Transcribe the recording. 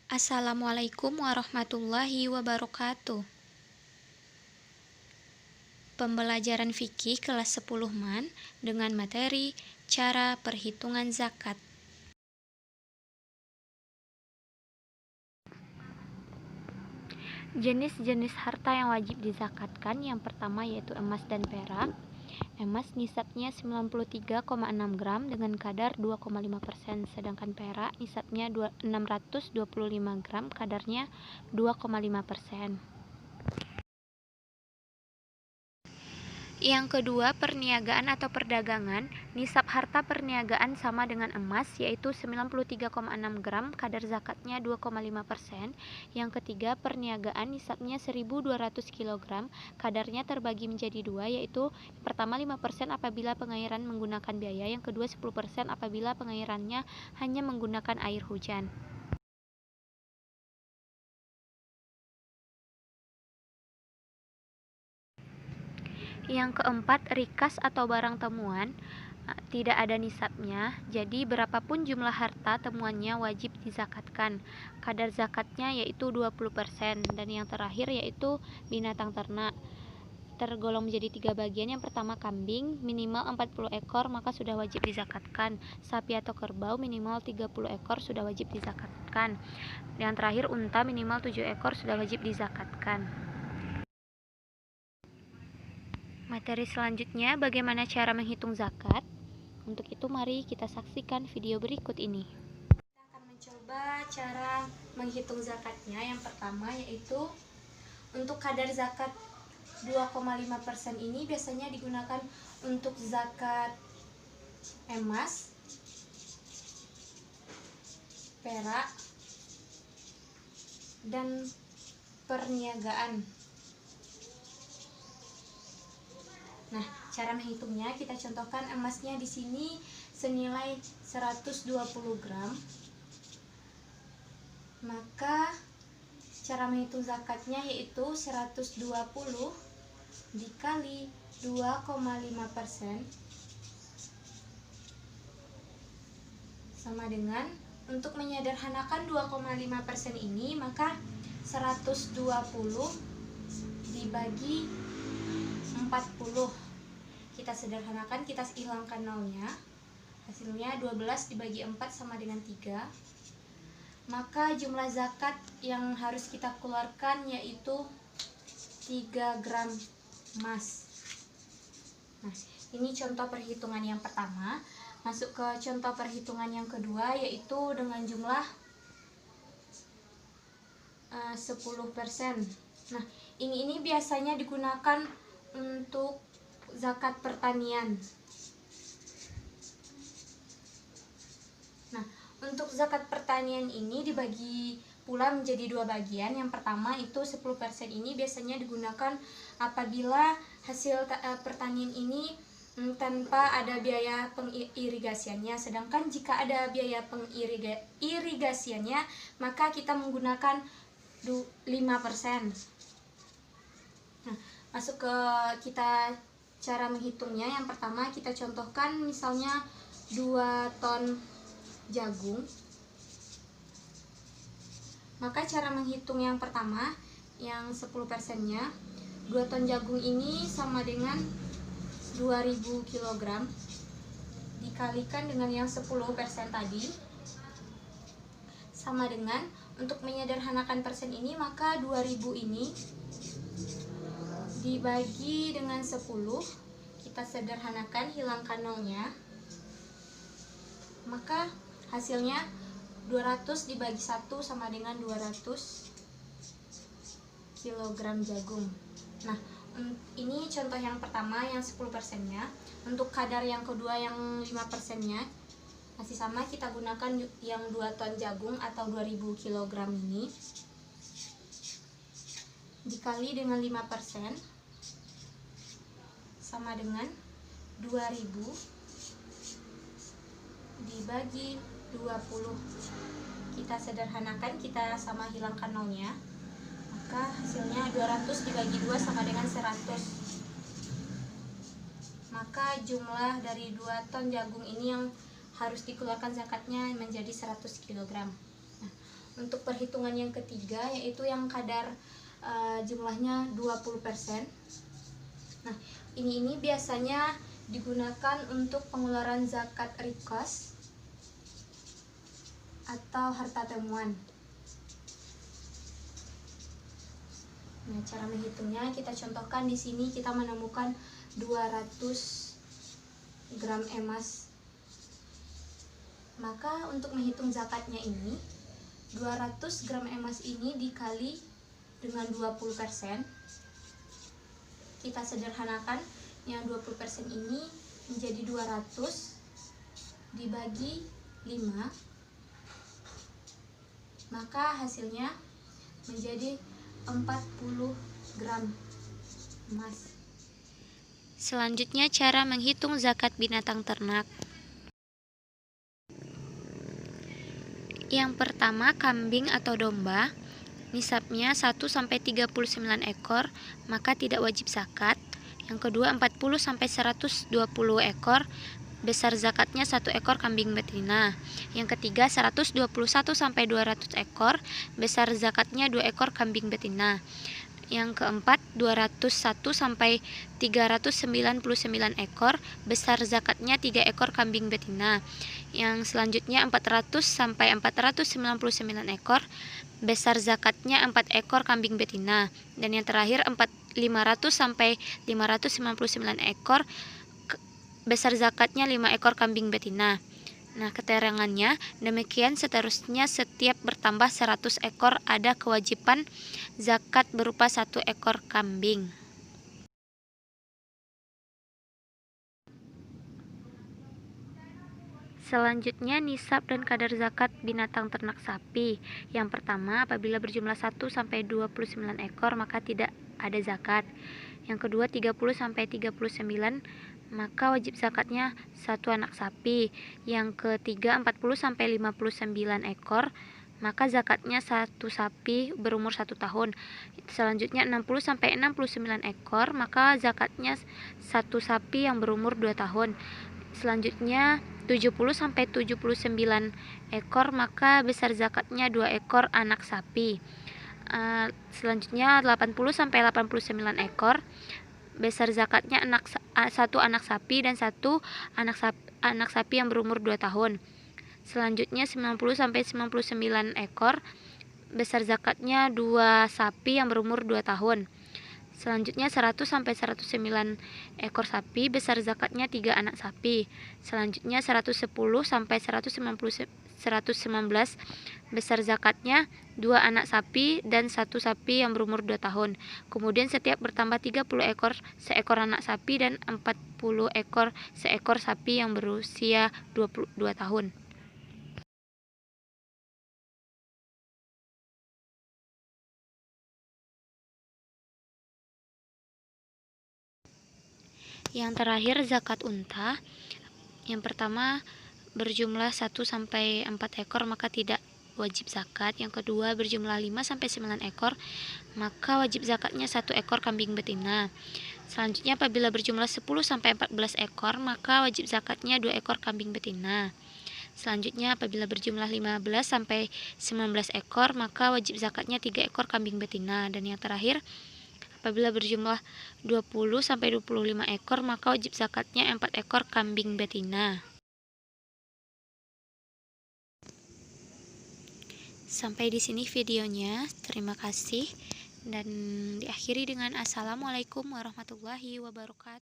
Assalamualaikum warahmatullahi wabarakatuh. Pembelajaran fikih kelas 10 MAN dengan materi cara perhitungan zakat. Jenis-jenis harta yang wajib dizakatkan yang pertama yaitu emas dan perak. Emas nisabnya 93,6 gram dengan kadar 2,5%, sedangkan perak nisabnya 625 gram kadarnya 2,5%. Yang kedua, perniagaan atau perdagangan. Nisab harta perniagaan sama dengan emas, yaitu 93,6 gram, kadar zakatnya 2,5%. Yang ketiga, perniagaan nisabnya 1.200 kg, kadarnya terbagi menjadi dua, yaitu pertama 5% apabila pengairan menggunakan biaya, yang kedua 10% apabila pengairannya hanya menggunakan air hujan. Yang keempat, rikas atau barang temuan tidak ada nisabnya, jadi berapapun jumlah harta temuannya wajib dizakatkan. Kadar zakatnya yaitu 20%. Dan yang terakhir yaitu binatang ternak. Tergolong menjadi 3 bagian. Yang pertama kambing, minimal 40 ekor maka sudah wajib dizakatkan. Sapi atau kerbau minimal 30 ekor sudah wajib dizakatkan. Yang terakhir unta minimal 7 ekor sudah wajib dizakatkan. Materi selanjutnya, bagaimana cara menghitung zakat? Untuk itu mari kita saksikan video berikut ini. Kita akan mencoba cara menghitung zakatnya. Yang pertama yaitu untuk kadar zakat 2,5% ini biasanya digunakan untuk zakat emas, perak, dan perniagaan. Nah, cara menghitungnya kita contohkan emasnya di sini senilai 120 gram. Maka cara menghitung zakatnya yaitu 120 dikali 2,5% sama dengan, untuk menyederhanakan 2,5% ini maka 120 dibagi 40. Kita sederhanakan, kita hilangkan nolnya. Hasilnya 12 dibagi 4 sama dengan 3. Maka jumlah zakat yang harus kita keluarkan yaitu 3 gram emas. Nah, ini contoh perhitungan yang pertama. Masuk ke contoh perhitungan yang kedua yaitu dengan jumlah 10%. Nah, ini biasanya digunakan untuk zakat pertanian. Nah, untuk zakat pertanian ini dibagi pula menjadi dua bagian. Yang pertama itu 10% ini biasanya digunakan apabila hasil pertanian ini tanpa ada biaya pengirigasiannya. Sedangkan jika ada biaya pengirigasiannya, maka kita menggunakan 5%. Nah, masuk ke kita cara menghitungnya. Yang pertama kita contohkan misalnya 2 ton jagung. Maka cara menghitung yang pertama yang 10%-nya, 2 ton jagung ini sama dengan 2000 kg dikalikan dengan yang 10% tadi sama dengan, untuk menyederhanakan persen ini maka 2000 ini dibagi dengan 10, kita sederhanakan, hilangkan nolnya, maka hasilnya 200 dibagi 1 sama dengan 200 kg jagung. Nah, ini contoh yang pertama yang 10%-nya. Untuk kadar yang kedua yang 5%-nya masih sama, kita gunakan yang 2 ton jagung atau 2000 kg ini dikali dengan 5% sama dengan 2000 dibagi 20. Kita sederhanakan, kita sama hilangkan nolnya, maka hasilnya 200 dibagi 2 sama dengan 100. Maka jumlah dari 2 ton jagung ini yang harus dikeluarkan zakatnya menjadi 100 kg. Nah, untuk perhitungan yang ketiga, yaitu yang kadar jumlahnya 20%. Nah, ini biasanya digunakan untuk pengeluaran zakat rikos atau harta temuan. Nah, cara menghitungnya kita contohkan di sini. Kita menemukan 200 gram emas. Maka untuk menghitung zakatnya ini, 200 gram emas ini dikali dengan 20%. Kita sederhanakan, yang 20% ini menjadi 200 dibagi 5, maka hasilnya menjadi 40 gram emas. Selanjutnya cara menghitung zakat binatang ternak. Yang pertama, kambing atau domba, nisabnya 1-39 ekor, maka tidak wajib zakat. Yang kedua, 40-120 ekor, besar zakatnya 1 ekor kambing betina. Yang ketiga, 121-200 ekor, besar zakatnya 2 ekor kambing betina. Yang keempat, 201-399 ekor, besar zakatnya 3 ekor kambing betina. Yang selanjutnya 400-499 ekor, besar zakatnya 4 ekor kambing betina. Dan yang terakhir 500-599 ekor, besar zakatnya 5 ekor kambing betina. Nah, keterangannya demikian seterusnya. Setiap bertambah 100 ekor ada kewajiban zakat berupa 1 ekor kambing. Selanjutnya, nisab dan kadar zakat binatang ternak sapi. Yang pertama, apabila berjumlah 1-29 ekor maka tidak ada zakat. Yang kedua, 30-39, maka wajib zakatnya 1 anak sapi. Yang ketiga, 40-59 ekor, maka zakatnya 1 sapi berumur 1 tahun. Selanjutnya 60-69 ekor, maka zakatnya 1 sapi yang berumur 2 tahun. Selanjutnya 70-79 ekor, maka besar zakatnya 2 ekor anak sapi. Selanjutnya 80-89 ekor, besar zakatnya 1 anak sapi dan 1 anak sapi yang berumur 2 tahun. Selanjutnya 90-99 ekor, besar zakatnya 2 sapi yang berumur 2 tahun. Selanjutnya 100-109 ekor sapi, besar zakatnya 3 anak sapi. Selanjutnya 110-119, besar zakatnya 2 anak sapi dan 1 sapi yang berumur 2 tahun. Kemudian setiap bertambah 30 ekor, seekor anak sapi, dan 40 ekor, seekor sapi yang berusia 22 tahun. Yang terakhir, zakat unta. Yang pertama, berjumlah 1-4 ekor maka tidak wajib zakat. Yang kedua, berjumlah 5-9 ekor maka wajib zakatnya 1 ekor kambing betina. Selanjutnya, apabila berjumlah 10-14 ekor maka wajib zakatnya 2 ekor kambing betina. Selanjutnya, apabila berjumlah 15-19 ekor maka wajib zakatnya 3 ekor kambing betina. Dan yang terakhir, apabila berjumlah 20-25 ekor maka wajib zakatnya 4 ekor kambing betina. Sampai di sini videonya. Terima kasih dan diakhiri dengan assalamualaikum warahmatullahi wabarakatuh.